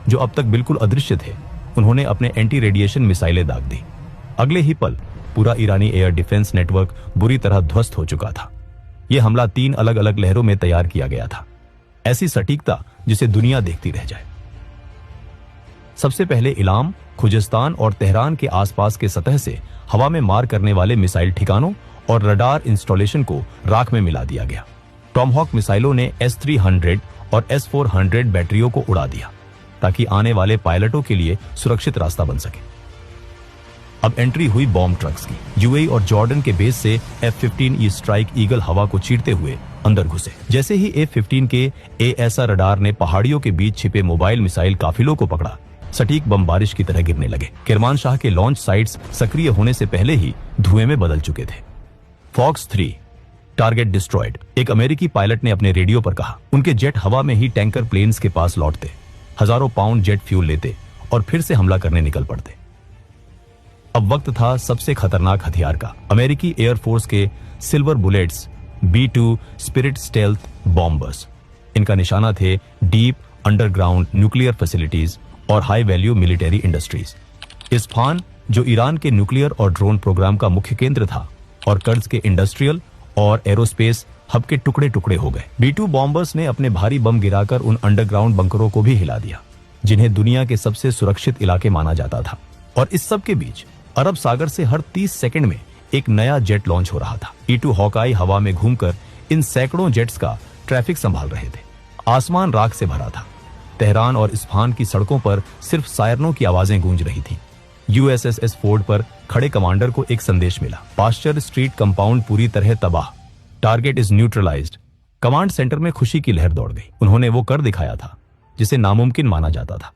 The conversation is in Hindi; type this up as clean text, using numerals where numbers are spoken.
जो अब तक बिल्कुल अदृश्य थे, उन्होंने अपने एंटी रेडिएशन मिसाइलें दाग दी। अगले ही पल पूरा ईरानी एयर डिफेंस नेटवर्क बुरी तरह ध्वस्त हो चुका था। यह हमला 3 अलग अलग लहरों में तैयार किया गया था, ऐसी सटीकता जिसे दुनिया देखती रह जाए। सबसे पहले इलाम, खुजिस्तान और तेहरान के आसपास के सतह से हवा में मार करने वाले मिसाइल ठिकानों और रडार इंस्टॉलेशन को राख में मिला दिया गया। टॉमहॉक मिसाइलों ने S-300 और S-400 बैटरियों को उड़ा दिया ताकि आने वाले पायलटों के लिए सुरक्षित रास्ता बन सके। अब एंट्री हुई बॉम्ब ट्रक्स की। यूएई और जॉर्डन के बेस से F-15E स्ट्राइक ईगल हवा को चीरते हुए अंदर घुसे। जैसे ही F-15 के AESA रडार ने पहाड़ियों के बीच छिपे मोबाइल मिसाइल काफिलों को पकड़ा, सटीक बम बारिश की तरह गिरने लगे। किरमानशाह के लॉन्च साइट्स सक्रिय होने से पहले ही धुएं में बदल चुके थे। फॉक्स 3 टारगेट डिस्ट्रॉयड, एक अमेरिकी पायलट ने अपने रेडियो पर कहा। उनके जेट हवा में ही टैंकर प्लेन्स के पास लौटते, हजारों पाउंड जेट फ्यूल लेते और फिर से हमला करने निकल पड़ते। अब वक्त था सबसे खतरनाक हथियार का। अमेरिकी एयरफोर्स के silver bullets B-2 spirit stealth bombers. इनका निशाना थे डीप अंडरग्राउंड न्यूक्लियर फैसिलिटीज और high value military industries. Isfahan, जो ईरान के न्यूक्लियर और ड्रोन प्रोग्राम का मुख्य केंद्र था, और कर्ज के इंडस्ट्रियल और एरोस्पेस हब के टुकड़े टुकड़े हो गए। B-2 बॉम्बर्स ने अपने भारी बम गिराकर उन अंडरग्राउंड बंकरों को भी हिला दिया, जिन्हें दुनिया के सबसे सुरक्षित इलाके माना जाता था। और इस सब के बीच अरब सागर से हर 30 सेकंड में एक नया जेट लॉन्च हो रहा था। E-2 हॉकाई हवा में घूमकर इन सैकड़ों जेट्स का ट्रैफिक संभाल रहे थे। आसमान राख से भरा था। तेहरान और इस्फहान की सड़कों पर सिर्फ सायरनों की आवाजें गूंज रही थीं। USS फोर्ड पर खड़े कमांडर को एक संदेश मिला। पास्चर स्ट्रीट कंपाउंड पूरी तरह तबाह, target is neutralised. Command centre में खुशी की लहर दौड़ गई। उन्होंने वो कर दिखाया था जिसे नामुमकिन माना जाता था।